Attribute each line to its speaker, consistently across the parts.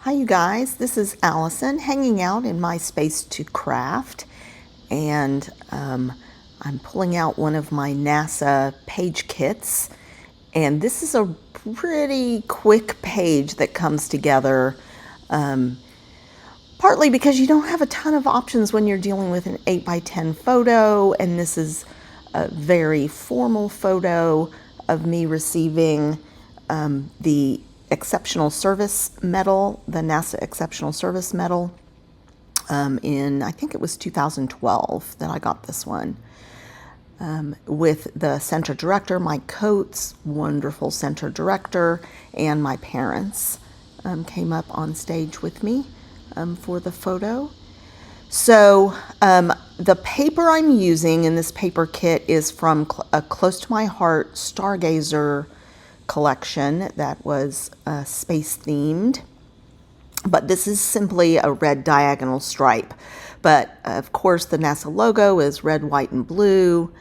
Speaker 1: Hi you guys, this is Allison hanging out in my space to craft, and I'm pulling out one of my NASA page kits, and this is a pretty quick page that comes together, partly because you don't have a ton of options when you're dealing with an 8x10 photo, and this is a very formal photo of me receiving the Exceptional Service Medal, the NASA Exceptional Service Medal, in, I think it was 2012 that I got this one, with the center director, Mike Coates, wonderful center director, and my parents came up on stage with me for the photo. So the paper I'm using in this paper kit is from a Close to My Heart Stargazer collection that was space themed, but this is simply a red diagonal stripe. But of course the NASA logo is red, white, and blue,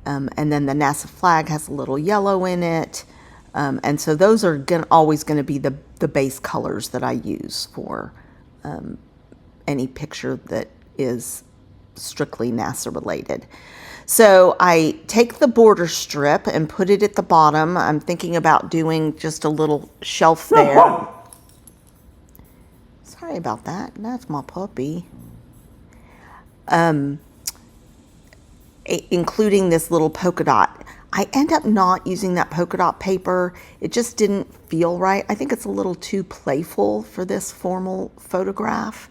Speaker 1: and then the NASA flag has a little yellow in it, and so those are always going to be the base colors that I use for any picture that is strictly NASA related. So I take the border strip and put it at the bottom. I'm thinking about doing just a little shelf there. Sorry about that. That's my puppy. Including this little polka dot. I end up not using that polka dot paper. It just didn't feel right. I think it's a little too playful for this formal photograph.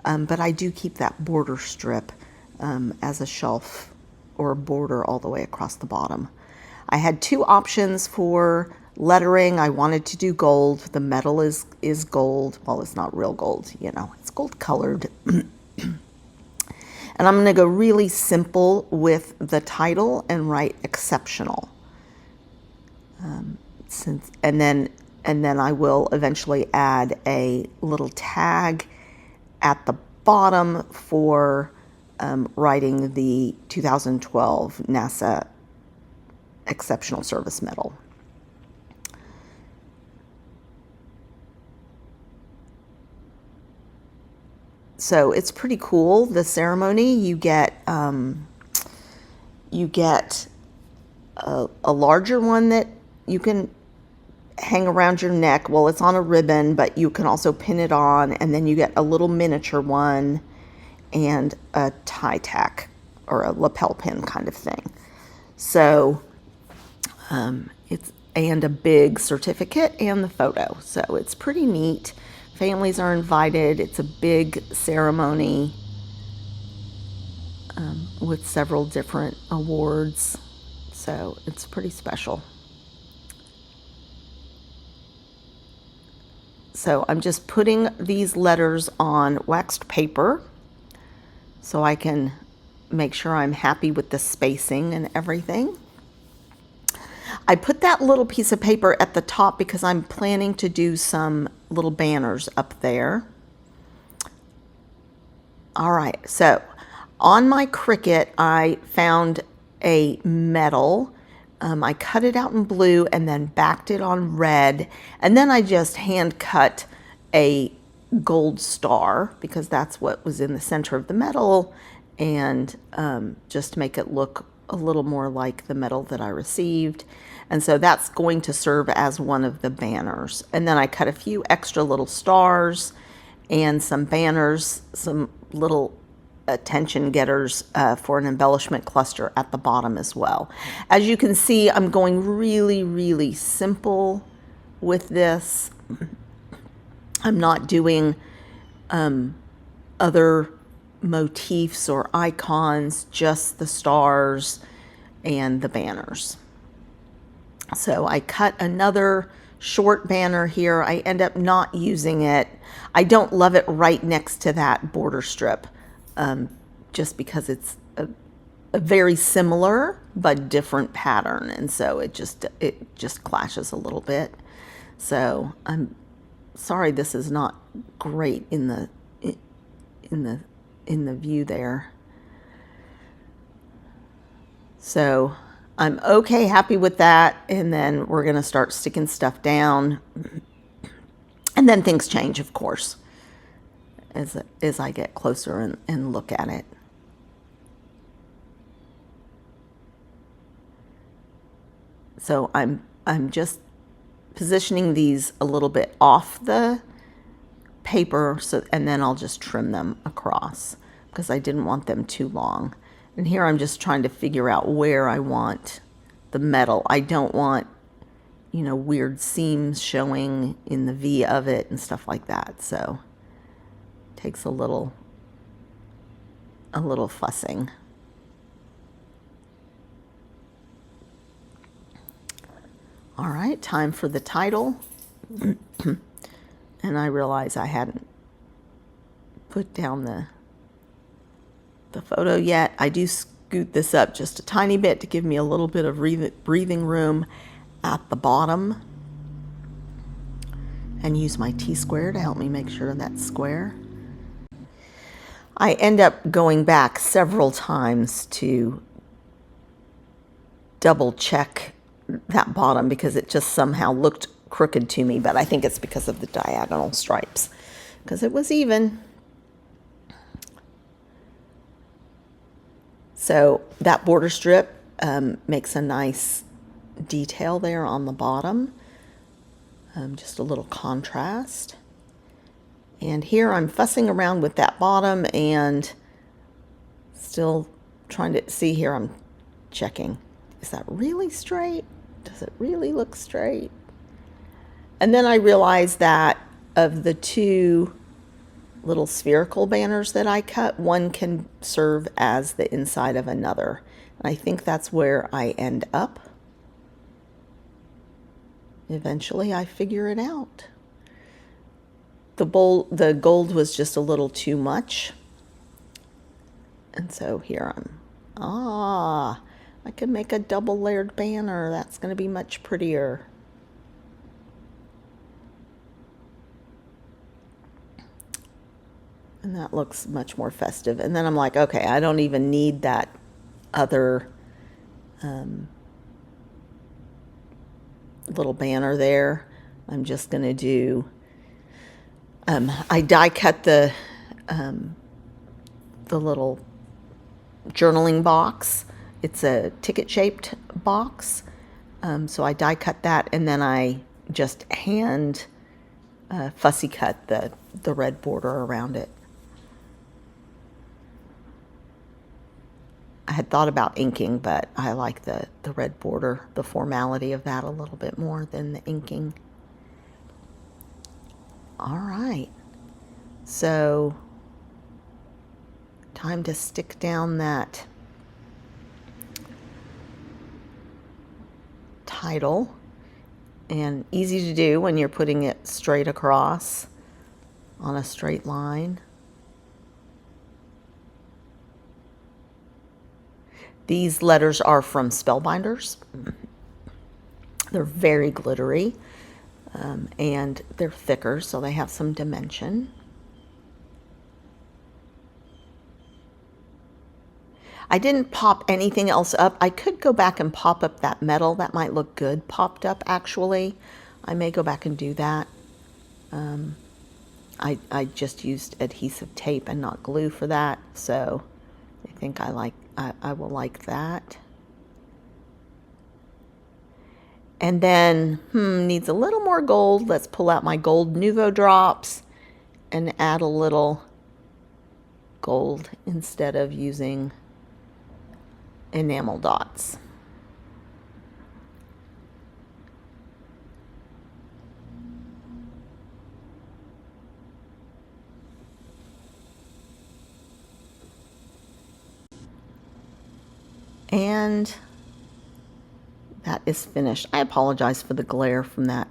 Speaker 1: But I do keep that border strip as a shelf or a border all the way across the bottom. I had two options for lettering. I wanted to do gold. The metal is gold. Well, it's not real gold, you know, it's gold colored. And I'm going to go really simple with the title and write exceptional. And then I will eventually add a little tag at the bottom for writing the 2012 NASA Exceptional Service Medal. So it's pretty cool. The ceremony, you get a larger one that you can hang around your neck. Well, it's on a ribbon, but you can also pin it on, and then you get a little miniature one and a tie tack or a lapel pin kind of thing. So and a big certificate and the photo. So it's pretty neat. Families are invited. It's a big ceremony with several different awards. So it's pretty special. So I'm just putting these letters on waxed paper so I can make sure I'm happy with the spacing and everything. I put that little piece of paper at the top because I'm planning to do some little banners up there. All right, so on my Cricut, I found a medal. I cut it out in blue and then backed it on red, and then I just hand cut a gold star because that's what was in the center of the medal, and just to make it look a little more like the medal that I received. And so that's going to serve as one of the banners. And then I cut a few extra little stars and some banners, some little attention getters for an embellishment cluster at the bottom as well. As you can see, I'm going really, really simple with this. I'm not doing other motifs or icons, just the stars and the banners. So I cut another short banner here. I end up not using it. I don't love it right next to that border strip, just because it's a very similar but different pattern, and so it just clashes a little bit. So I'm sorry this is not great in the view there. So I'm okay, happy with that, and then we're going to start sticking stuff down. And And then things change, of course, as I get closer and look at it. So I'm just positioning these a little bit off the paper, and then I'll just trim them across because I didn't want them too long. And here I'm just trying to figure out where I want the metal. I don't want, you know, weird seams showing in the V of it and stuff like that. So it takes a little fussing. All right, time for the title. And I realize I hadn't put down the photo yet. I do scoot this up just a tiny bit to give me a little bit of breathing room at the bottom, and use my T-square to help me make sure that's square. I end up going back several times to double check that bottom because it just somehow looked crooked to me, but I think it's because of the diagonal stripes, because it was even. So that border strip makes a nice detail there on the bottom, just a little contrast. And here I'm fussing around with that bottom and still trying to see here. I'm checking, is that really straight? Does it really look straight? And then I realized that of the two little spherical banners that I cut, one can serve as the inside of another. And I think that's where I end up. Eventually I figure it out. The gold was just a little too much. And so here I could make a double layered banner. That's going to be much prettier. And that looks much more festive. And then I'm like, okay, I don't even need that other little banner there. I'm just going to do, I die cut the little journaling box. It's a ticket shaped box. So I die cut that, and then I just hand fussy cut the red border around it. I had thought about inking, but I like the red border, the formality of that a little bit more than the inking. All right, so time to stick down that title, and easy to do when you're putting it straight across on a straight line. These letters are from Spellbinders. They're very glittery, and they're thicker, so they have some dimension. I didn't pop anything else up. I could go back and pop up that metal. That might look good popped up, actually. I may go back and do that. I just used adhesive tape and not glue for that, so I think I will like that. And then, needs a little more gold. Let's pull out my gold Nuvo drops and add a little gold instead of using enamel dots. And that is finished. I apologize for the glare from that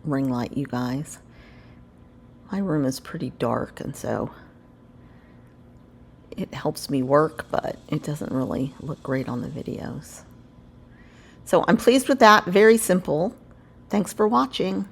Speaker 1: ring light, you guys. My room is pretty dark, and so it helps me work, but it doesn't really look great on the videos. So I'm pleased with that. Very simple. Thanks for watching.